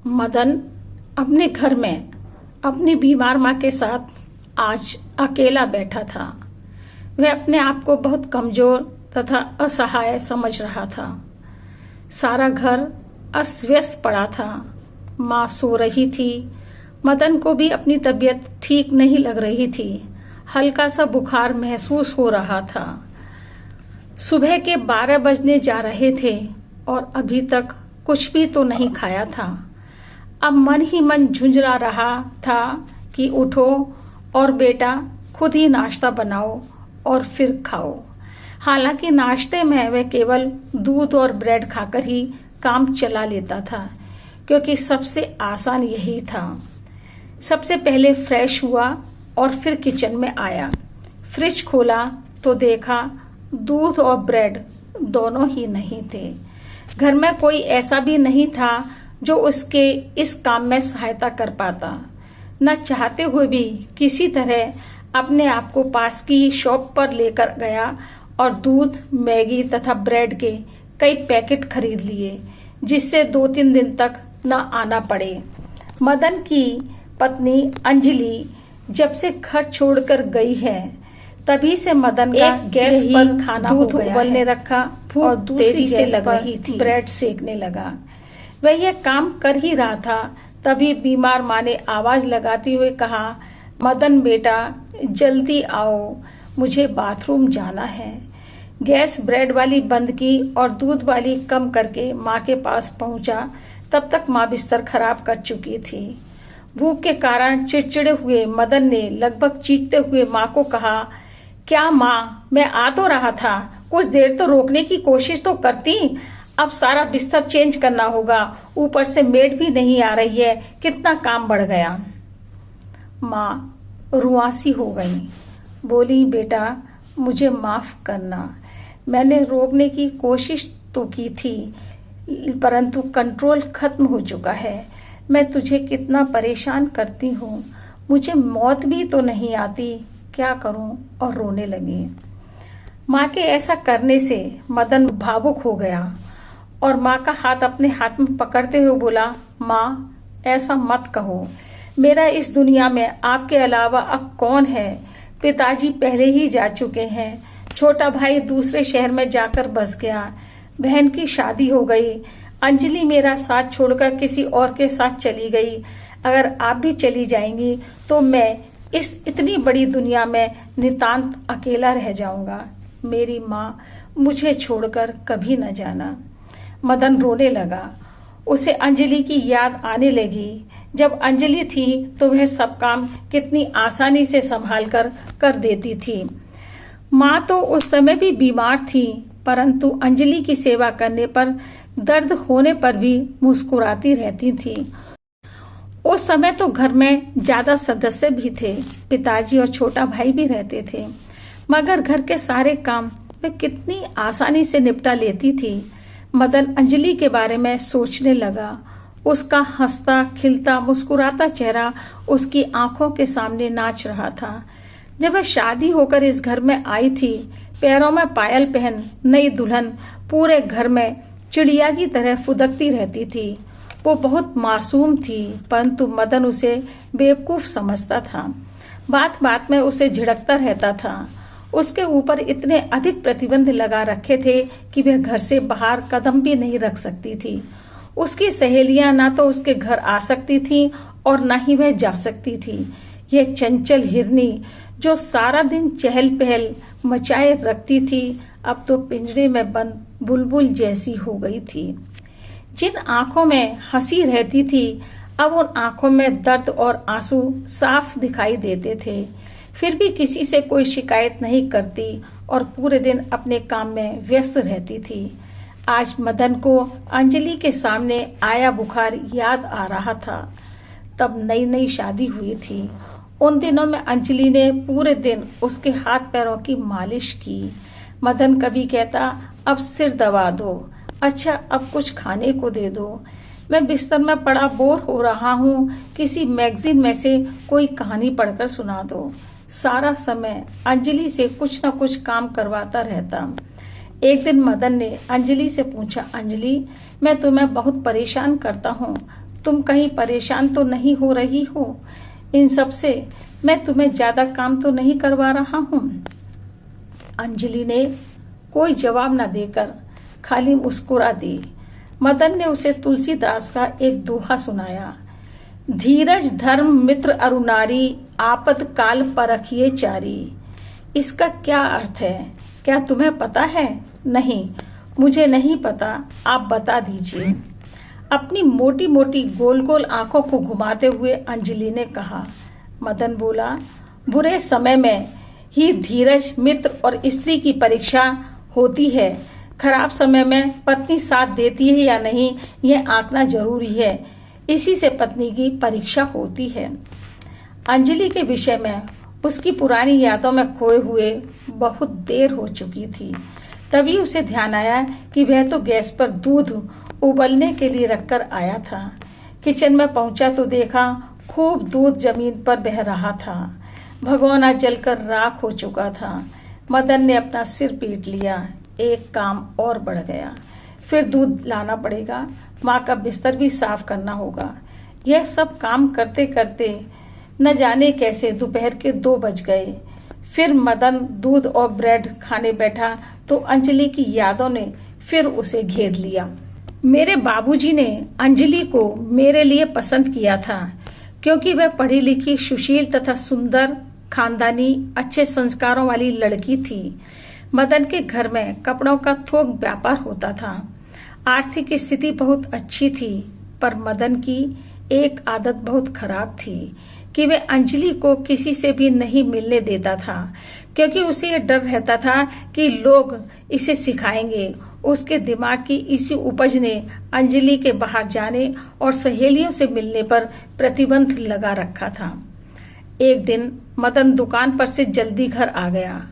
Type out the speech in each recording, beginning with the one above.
मदन अपने घर में अपनी बीमार माँ के साथ आज अकेला बैठा था। वह अपने आप को बहुत कमजोर तथा असहाय समझ रहा था। सारा घर अस्त व्यस्त पड़ा था। माँ सो रही थी। मदन को भी अपनी तबीयत ठीक नहीं लग रही थी। हल्का सा बुखार महसूस हो रहा था। सुबह के 12 बजने जा रहे थे और अभी तक कुछ भी तो नहीं खाया था। अब मन ही मन झुंझला रहा था कि उठो और बेटा खुद ही नाश्ता बनाओ और फिर खाओ। हालांकि नाश्ते में वह केवल दूध और ब्रेड खाकर ही काम चला लेता था, क्योंकि सबसे आसान यही था। सबसे पहले फ्रेश हुआ और फिर किचन में आया। फ्रिज खोला तो देखा दूध और ब्रेड दोनों ही नहीं थे। घर में कोई ऐसा भी नहीं था जो उसके इस काम में सहायता कर पाता। न चाहते हुए भी किसी तरह अपने आप को पास की शॉप पर लेकर गया और दूध, मैगी तथा ब्रेड के कई पैकेट खरीद लिए, जिससे 2-3 दिन तक न आना पड़े। मदन की पत्नी अंजलि जब से घर छोड़कर गई है, तभी से मदन का गैस पर खाना दूध उबलने रखा और तेजी से लग रही थी। ब्रेड सेकने लगा। वह यह काम कर ही रहा था, तभी बीमार माँ ने आवाज लगाते हुए कहा, मदन बेटा जल्दी आओ, मुझे बाथरूम जाना है। गैस ब्रेड वाली बंद की और दूध वाली कम करके माँ के पास पहुंचा। तब तक माँ बिस्तर खराब कर चुकी थी। भूख के कारण चिड़चिड़े हुए मदन ने लगभग चीखते हुए माँ को कहा, क्या माँ, मैं आ तो रहा था, कुछ देर तो रोकने की कोशिश तो करती। अब सारा बिस्तर चेंज करना होगा, ऊपर से मेड भी नहीं आ रही है, कितना काम बढ़ गया। माँ रुआसी हो गई, बोली, बेटा मुझे माफ करना, मैंने रोकने की कोशिश तो की थी, परंतु कंट्रोल खत्म हो चुका है। मैं तुझे कितना परेशान करती हूँ, मुझे मौत भी तो नहीं आती, क्या करूँ। और रोने लगी। माँ के ऐसा करने से मदन भावुक हो गया और माँ का हाथ अपने हाथ में पकड़ते हुए बोला, माँ ऐसा मत कहो, मेरा इस दुनिया में आपके अलावा अब कौन है। पिताजी पहले ही जा चुके हैं, छोटा भाई दूसरे शहर में जाकर बस गया, बहन की शादी हो गई, अंजलि मेरा साथ छोड़कर किसी और के साथ चली गई। अगर आप भी चली जाएंगी तो मैं इस इतनी बड़ी दुनिया में नितांत अकेला रह जाऊंगा। मेरी माँ मुझे छोड़कर कभी न जाना। मदन रोने लगा। उसे अंजलि की याद आने लगी। जब अंजलि थी तो वह सब काम कितनी आसानी से संभाल कर देती थी। माँ तो उस समय भी बीमार थी, परंतु अंजलि की सेवा करने पर, दर्द होने पर भी मुस्कुराती रहती थी। उस समय तो घर में ज्यादा सदस्य भी थे, पिताजी और छोटा भाई भी रहते थे, मगर घर के सारे काम वे कितनी आसानी से निपटा लेती थी। मदन अंजलि के बारे में सोचने लगा। उसका हंसता खिलता मुस्कुराता चेहरा उसकी आंखों के सामने नाच रहा था। जब वह शादी होकर इस घर में आई थी, पैरों में पायल पहन नई दुल्हन पूरे घर में चिड़िया की तरह फुदकती रहती थी। वो बहुत मासूम थी, परंतु मदन उसे बेवकूफ समझता था। बात बात में उसे झिड़कता रहता था। उसके ऊपर इतने अधिक प्रतिबंध लगा रखे थे कि वह घर से बाहर कदम भी नहीं रख सकती थी। उसकी सहेलियां ना तो उसके घर आ सकती थी और ना ही वह जा सकती थी। यह चंचल हिरनी जो सारा दिन चहल पहल मचाए रखती थी, अब तो पिंजरे में बंद बुलबुल जैसी हो गई थी। जिन आंखों में हंसी रहती थी, अब उन आंखों में दर्द और आंसू साफ दिखाई देते थे। फिर भी किसी से कोई शिकायत नहीं करती और पूरे दिन अपने काम में व्यस्त रहती थी। आज मदन को अंजलि के सामने आया बुखार याद आ रहा था। तब नई नई शादी हुई थी। उन दिनों में अंजलि ने पूरे दिन उसके हाथ पैरों की मालिश की। मदन कभी कहता, अब सिर दबा दो, अच्छा अब कुछ खाने को दे दो, मैं बिस्तर में पड़ा बोर हो रहा हूँ, किसी मैगजीन में से कोई कहानी पढ़कर सुना दो। सारा समय अंजलि से कुछ न कुछ काम करवाता रहता। एक दिन मदन ने अंजलि से पूछा, अंजलि मैं तुम्हें बहुत परेशान करता हूँ, तुम कहीं परेशान तो नहीं हो रही हो? इन सब से मैं तुम्हें ज्यादा काम तो नहीं करवा रहा हूँ? अंजलि ने कोई जवाब न देकर खाली मुस्कुरा दी। मदन ने उसे तुलसीदास का एक दोहा सुनाया, धीरज धर्म मित्र अरुनारी, आपत काल परखिए चारी। इसका क्या अर्थ है? क्या तुम्हें पता है? नहीं, मुझे नहीं पता, आप बता दीजिए। अपनी मोटी मोटी गोल गोल आंखों को घुमाते हुए अंजलि ने कहा। मदन बोला, बुरे समय में ही धीरज मित्र और स्त्री की परीक्षा होती है। खराब समय में पत्नी साथ देती है या नहीं, यह आंकना जरूरी है। इसी से पत्नी की परीक्षा होती है। अंजलि के विषय में उसकी पुरानी यादों में खोए हुए बहुत देर हो चुकी थी। तभी उसे ध्यान आया कि वह तो गैस पर दूध उबलने के लिए रखकर आया था। किचन में पहुंचा तो देखा खूब दूध जमीन पर बह रहा था। भगोना जलकर राख हो चुका था। मदन ने अपना सिर पीट लिया। एक काम और बढ़ गया, फिर दूध लाना पड़ेगा, माँ का बिस्तर भी साफ करना होगा। यह सब काम करते करते न जाने कैसे दोपहर के 2 बज गए। फिर मदन दूध और ब्रेड खाने बैठा तो अंजलि की यादों ने फिर उसे घेर लिया। मेरे बाबूजी ने अंजलि को मेरे लिए पसंद किया था क्योंकि वह पढ़ी लिखी, सुशील तथा सुंदर, खानदानी, अच्छे संस्कारों वाली लड़की थी। मदन के घर में कपड़ों का थोक व्यापार होता था। आर्थिक स्थिति बहुत अच्छी थी, पर मदन की एक आदत बहुत खराब थी कि वह अंजलि को किसी से भी नहीं मिलने देता था, क्योंकि उसे यह डर रहता था कि लोग इसे सिखाएंगे। उसके दिमाग की इसी उपज ने अंजलि के बाहर जाने और सहेलियों से मिलने पर प्रतिबंध लगा रखा था। एक दिन मदन दुकान पर से जल्दी घर आ गया।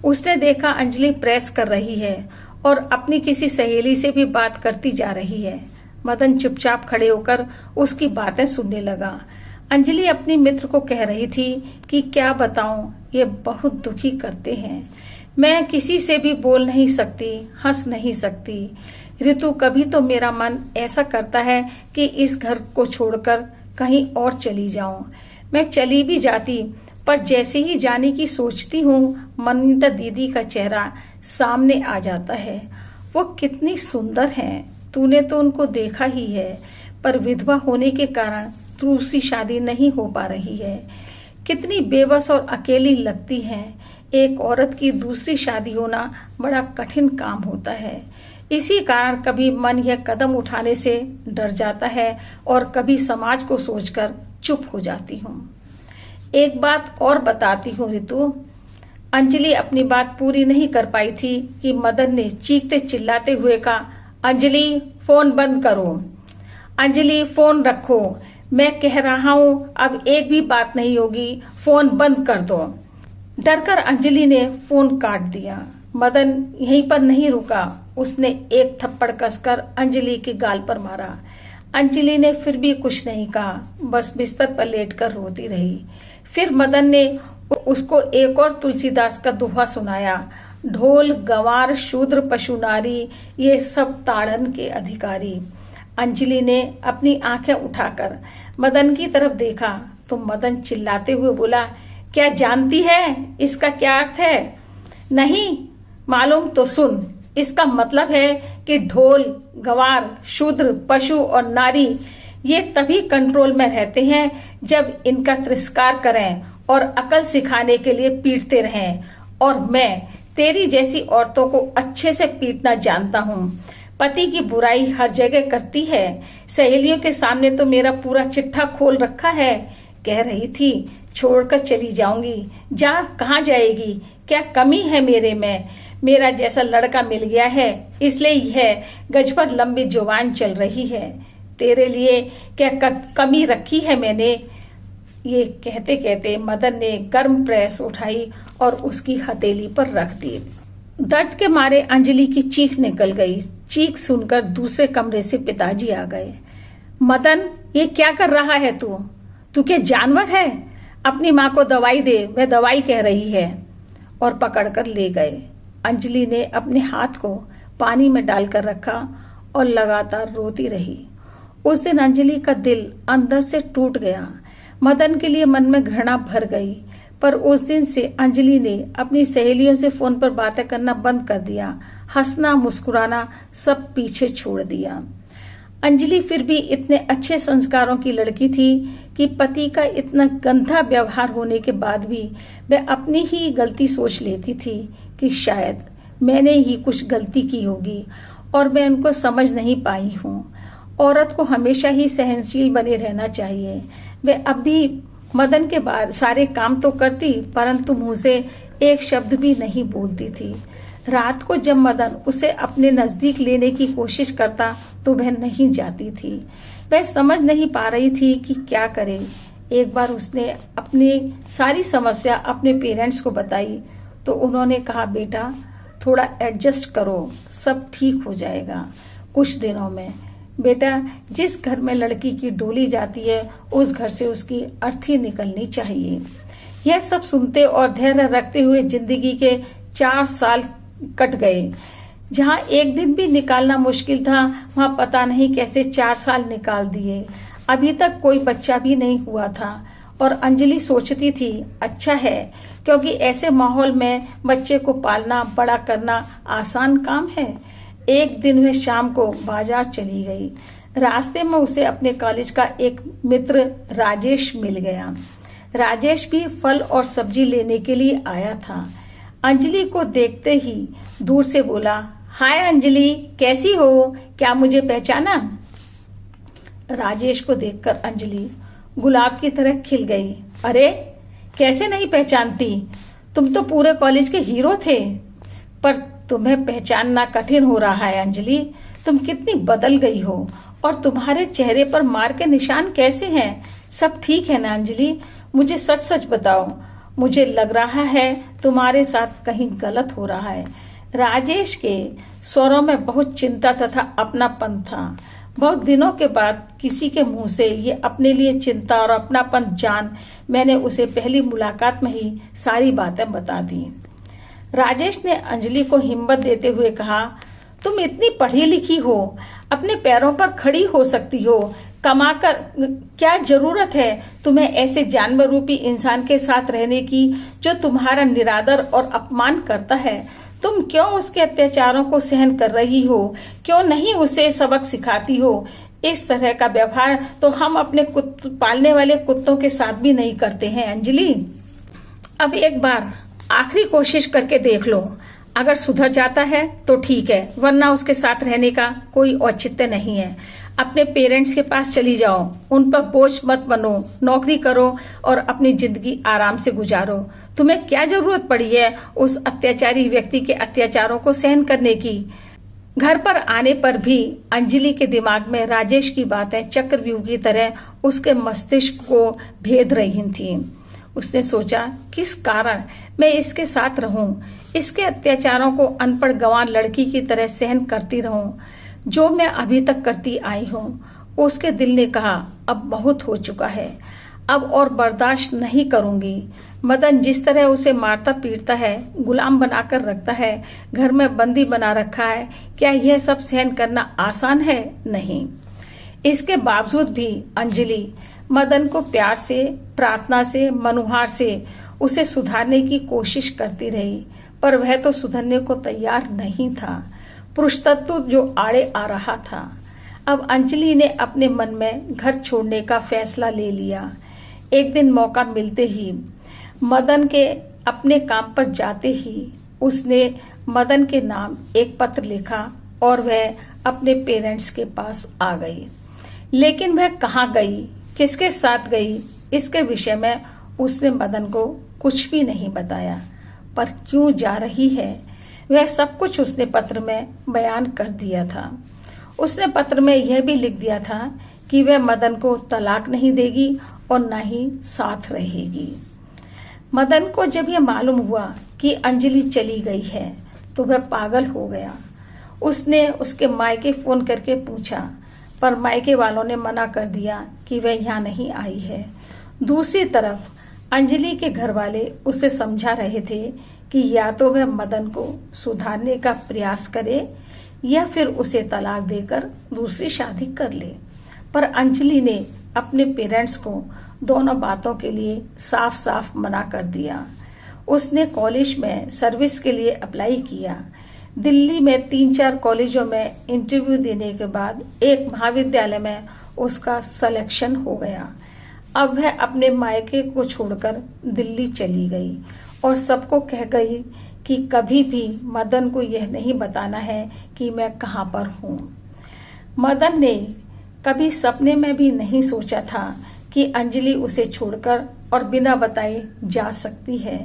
उसने देखा अंजलि प्रेस कर रही है और अपनी किसी सहेली से भी बात करती जा रही है। मदन चुपचाप खड़े होकर उसकी बातें सुनने लगा। अंजलि अपनी मित्र को कह रही थी कि क्या बताऊं, ये बहुत दुखी करते हैं। मैं किसी से भी बोल नहीं सकती, हंस नहीं सकती। ऋतु, कभी तो मेरा मन ऐसा करता है कि इस घर को छोड़कर कहीं और चली जाऊं। मैं चली भी जाती, पर जैसे ही जाने की सोचती हूँ, मनीता दीदी का चेहरा सामने आ जाता है। वो कितनी सुंदर हैं, तूने तो उनको देखा ही है, पर विधवा होने के कारण दूसरी शादी नहीं हो पा रही है। कितनी बेबस और अकेली लगती हैं। एक औरत की दूसरी शादी होना बड़ा कठिन काम होता है। इसी कारण कभी मन यह कदम उठाने से डर जाता है और कभी समाज को सोचकर चुप हो जाती हूँ। एक बात और बताती हूँ ऋतु। अंजलि अपनी बात पूरी नहीं कर पाई थी कि मदन ने चीखते चिल्लाते हुए कहा, अंजलि, फोन बंद करो। अंजलि, फोन रखो। मैं कह रहा हूँ, अब एक भी बात नहीं होगी, फोन बंद कर दो। डरकर अंजलि ने फोन काट दिया। मदन यहीं पर नहीं रुका। उसने एक थप्पड़ कसकर अंजलि के गाल पर मारा। अंजलि ने फिर भी कुछ नहीं कहा, बस बिस्तर पर लेटकर रोती रही। फिर मदन ने उसको एक और तुलसीदास का दोहा सुनाया, ढोल गंवार शूद्र पशु नारी, ये सब ताड़न के अधिकारी। अंजलि ने अपनी आंखें उठाकर मदन की तरफ देखा तो मदन चिल्लाते हुए बोला, क्या जानती है इसका क्या अर्थ है? नहीं मालूम तो सुन। इसका मतलब है कि ढोल, गंवार, शूद्र, पशु और नारी ये तभी कंट्रोल में रहते हैं जब इनका तिरस्कार करें और अकल सिखाने के लिए पीटते रहें। और मैं तेरी जैसी औरतों को अच्छे से पीटना जानता हूँ। पति की बुराई हर जगह करती है। सहेलियों के सामने तो मेरा पूरा चिट्ठा खोल रखा है। कह रही थी छोड़कर चली जाऊंगी। जा, कहाँ जाएगी? क्या कमी है मेरे में? मेरा जैसा लड़का मिल गया है, इसलिए यह गज पर लंबी जुबान चल रही है। तेरे लिए क्या कमी रखी है मैंने? ये कहते कहते मदन ने गर्म प्रेस उठाई और उसकी हथेली पर रख दी। दर्द के मारे अंजलि की चीख निकल गई। चीख सुनकर दूसरे कमरे से पिताजी आ गए। मदन, ये क्या कर रहा है तू? तू क्या जानवर है? अपनी माँ को दवाई दे, वह दवाई कह रही है। और पकड़कर ले गए। अंजलि ने अपने हाथ को पानी में डालकर रखा और लगातार रोती रही। उस दिन अंजलि का दिल अंदर से टूट गया। मदन के लिए मन में घृणा भर गई। पर उस दिन से अंजलि ने अपनी सहेलियों से फोन पर बातें करना बंद कर दिया। हंसना मुस्कुराना सब पीछे छोड़ दिया। अंजलि फिर भी इतने अच्छे संस्कारों की लड़की थी कि पति का इतना गंदा व्यवहार होने के बाद भी वह अपनी ही गलती सोच लेती थी कि शायद मैंने ही कुछ गलती की होगी और मैं उनको समझ नहीं पाई हूँ। औरत को हमेशा ही सहनशील बने रहना चाहिए। वह अब भी मदन के बाद सारे काम तो करती, परंतु मुंह से एक शब्द भी नहीं बोलती थी। रात को जब मदन उसे अपने नजदीक लेने की कोशिश करता तो वह नहीं जाती थी। वह समझ नहीं पा रही थी कि क्या करे। एक बार उसने अपनी सारी समस्या अपने पेरेंट्स को बताई तो उन्होंने कहा, बेटा थोड़ा एडजस्ट करो, सब ठीक हो जाएगा कुछ दिनों में। बेटा, जिस घर में लड़की की डोली जाती है उस घर से उसकी अर्थी निकलनी चाहिए। यह सब सुनते और धैर्य रखते हुए जिंदगी के 4 साल कट गए। जहाँ एक दिन भी निकालना मुश्किल था, वहाँ पता नहीं कैसे 4 साल निकाल दिए। अभी तक कोई बच्चा भी नहीं हुआ था और अंजलि सोचती थी अच्छा है, क्योंकि ऐसे माहौल में बच्चे को पालना बड़ा करना आसान काम है। एक दिन वह शाम को बाजार चली गई। रास्ते में उसे अपने कॉलेज का एक मित्र राजेश मिल गया। राजेश भी फल और सब्जी लेने के लिए आया था। अंजलि को देखते ही दूर से बोला, हाय अंजलि, कैसी हो? क्या मुझे पहचाना? राजेश को देखकर अंजलि गुलाब की तरह खिल गई। अरे, कैसे नहीं पहचानती? तुम तो पूरे कॉलेज के हीरो थे। पर तुम्हें पहचानना कठिन हो रहा है अंजलि। तुम कितनी बदल गई हो और तुम्हारे चेहरे पर मार के निशान कैसे हैं? सब ठीक है ना अंजलि? मुझे सच सच बताओ, मुझे लग रहा है तुम्हारे साथ कहीं गलत हो रहा है। राजेश के स्वरों में बहुत चिंता तथा अपनापन था। बहुत दिनों के बाद किसी के मुंह से ये अपने लिए चिंता और अपनापन जान मैंने उसे पहली मुलाकात में ही सारी बातें बता दी। राजेश ने अंजलि को हिम्मत देते हुए कहा, तुम इतनी पढ़ी लिखी हो, अपने पैरों पर खड़ी हो सकती हो, कमाकर क्या जरूरत है तुम्हें ऐसे जानवर रूपी इंसान के साथ रहने की जो तुम्हारा निरादर और अपमान करता है? तुम क्यों उसके अत्याचारों को सहन कर रही हो? क्यों नहीं उसे सबक सिखाती हो? इस तरह का व्यवहार तो हम अपने पालने वाले कुत्तों के साथ भी नहीं करते हैं अंजलि। अब एक बार आखिरी कोशिश करके देख लो। अगर सुधर जाता है तो ठीक है, वरना उसके साथ रहने का कोई औचित्य नहीं है। अपने पेरेंट्स के पास चली जाओ, उन पर बोझ मत बनो, नौकरी करो और अपनी जिंदगी आराम से गुजारो। तुम्हें क्या जरूरत पड़ी है उस अत्याचारी व्यक्ति के अत्याचारों को सहन करने की? घर पर आने पर भी अंजलि के दिमाग में राजेश की बातें चक्रव्यूह की तरह उसके मस्तिष्क को भेद रही थीं। उसने सोचा, किस कारण मैं इसके साथ रहूं, इसके अत्याचारों को अनपढ़ गंवार लड़की की तरह सहन करती रहूं जो मैं अभी तक करती आई हूं। उसके दिल ने कहा, अब बहुत हो चुका है, अब और बर्दाश्त नहीं करूंगी। मदन जिस तरह उसे मारता पीटता है, गुलाम बनाकर रखता है, घर में बंदी बना रखा है, क्या यह सब सहन करना आसान है? नहीं। इसके बावजूद भी अंजलि मदन को प्यार से, प्रार्थना से, मनुहार से उसे सुधारने की कोशिश करती रही, पर वह तो सुधरने को तैयार नहीं था। पुरुष तत्व जो आड़े आ रहा था। अब अंजलि ने अपने मन में घर छोड़ने का फैसला ले लिया। एक दिन मौका मिलते ही, मदन के अपने काम पर जाते ही उसने मदन के नाम एक पत्र लिखा और वह अपने पेरेंट्स के पास आ गई। लेकिन वह कहाँ गई, किसके साथ गई, इसके विषय में उसने मदन को कुछ भी नहीं बताया। पर क्यों जा रही है, वह सब कुछ उसने पत्र में बयान कर दिया था। उसने पत्र में यह भी लिख दिया था कि वह मदन को तलाक नहीं देगी और न ही साथ रहेगी। मदन को जब यह मालूम हुआ कि अंजलि चली गई है तो वह पागल हो गया। उसने उसके मायके फोन करके पूछा, पर मायके वालों ने मना कर दिया कि वह यहाँ नहीं आई है। दूसरी तरफ अंजलि के घर वाले उसे समझा रहे थे कि या तो वह मदन को सुधारने का प्रयास करे या फिर उसे तलाक देकर दूसरी शादी कर ले। पर अंजलि ने अपने पेरेंट्स को दोनों बातों के लिए साफ साफ मना कर दिया। उसने कॉलेज में सर्विस के लिए अप्लाई किया। दिल्ली में 3-4 कॉलेजों में इंटरव्यू देने के बाद एक महाविद्यालय में उसका सिलेक्शन हो गया। अब वह अपने मायके को छोड़कर दिल्ली चली गई और सबको कह गई कि कभी भी मदन को यह नहीं बताना है कि मैं कहाँ पर हूँ। मदन ने कभी सपने में भी नहीं सोचा था कि अंजलि उसे छोड़कर और बिना बताए जा सकती है।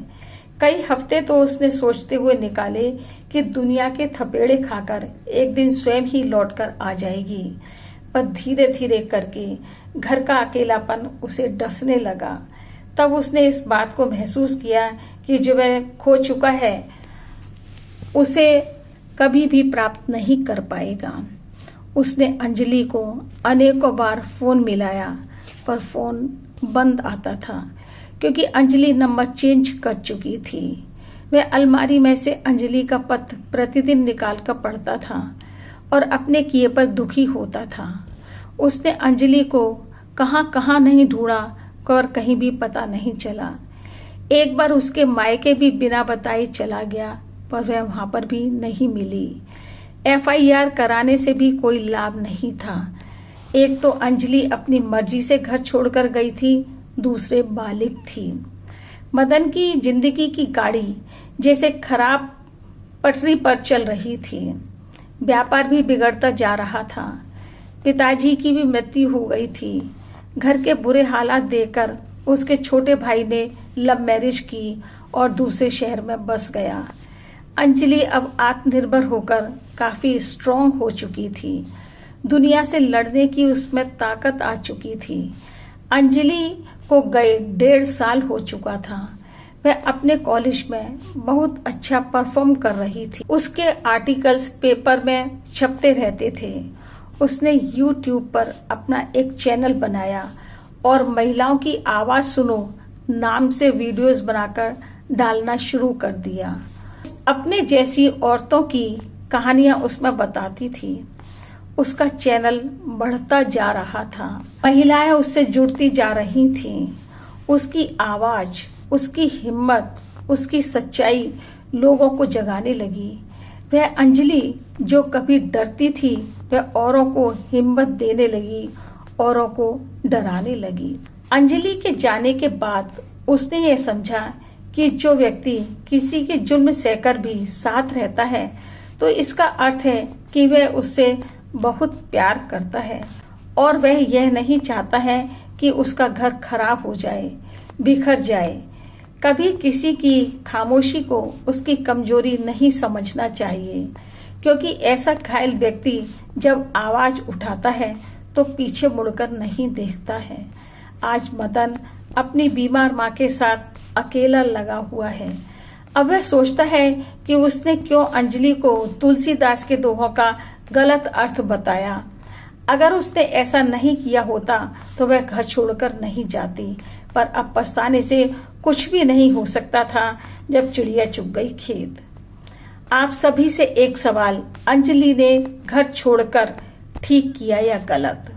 कई हफ्ते तो उसने सोचते हुए निकाले कि दुनिया के थपेड़े खाकर एक दिन स्वयं ही लौटकर आ जाएगी, पर धीरे धीरे करके घर का अकेलापन उसे डसने लगा। तब उसने इस बात को महसूस किया कि जो वह खो चुका है उसे कभी भी प्राप्त नहीं कर पाएगा। उसने अंजलि को अनेकों बार फोन मिलाया, पर फोन बंद आता था क्योंकि अंजलि नंबर चेंज कर चुकी थी। वह अलमारी में से अंजलि का पत्र प्रतिदिन निकाल कर पढ़ता था और अपने किए पर दुखी होता था। उसने अंजलि को कहाँ कहाँ नहीं ढूंढा और कहीं भी पता नहीं चला। एक बार उसके मायके भी बिना बताए चला गया, पर वह वहां पर भी नहीं मिली। FIR कराने से भी कोई लाभ नहीं था। एक तो अंजलि अपनी मर्जी से घर छोड़कर गई थी, दूसरे बालिग थी। मदन की जिंदगी की गाड़ी जैसे खराब पटरी पर चल रही थी। व्यापार भी बिगड़ता जा रहा था। पिताजी की भी मृत्यु हो गई थी। घर के बुरे हालात देखकर उसके छोटे भाई ने लव मैरिज की और दूसरे शहर में बस गया। अंजलि अब आत्मनिर्भर होकर काफी स्ट्रांग हो चुकी थी। दुनिया से लड़ने की उसमें ताकत आ चुकी थी। अंजलि को गए 1.5 साल हो चुका था। वह अपने कॉलेज में बहुत अच्छा परफॉर्म कर रही थी। उसके आर्टिकल्स पेपर में छपते रहते थे। उसने YouTube पर अपना एक चैनल बनाया और महिलाओं की आवाज सुनो नाम से वीडियोस बनाकर डालना शुरू कर दिया। अपने जैसी औरतों की कहानियां उसमें बताती थी। उसका चैनल बढ़ता जा रहा था। महिलाएं उससे जुड़ती जा रही थीं। उसकी आवाज, उसकी हिम्मत, उसकी सच्चाई लोगों को जगाने लगी। वह अंजलि जो कभी डरती थी, वह औरों को हिम्मत देने लगी, औरों को डराने लगी। अंजलि के जाने के बाद उसने ये समझा कि जो व्यक्ति किसी के जुर्म सहकर भी साथ रहता है, तो इसका अर्थ है कि वह उससे बहुत प्यार करता है और वह यह नहीं चाहता है कि उसका घर खराब हो जाए, बिखर जाए। कभी किसी की खामोशी को उसकी कमजोरी नहीं समझना चाहिए, क्योंकि ऐसा घायल व्यक्ति जब आवाज उठाता है तो पीछे मुड़कर नहीं देखता है। आज मदन अपनी बीमार माँ के साथ अकेला लगा हुआ है। अब वह सोचता है कि उसने क्यों अंजलि को तुलसीदास के दोहों का गलत अर्थ बताया। अगर उसने ऐसा नहीं किया होता तो वह घर छोड़कर नहीं जाती, पर अब पछताने से कुछ भी नहीं हो सकता था जब चिड़िया चुग गई खेत। आप सभी से एक सवाल, अंजलि ने घर छोड़कर ठीक किया या गलत?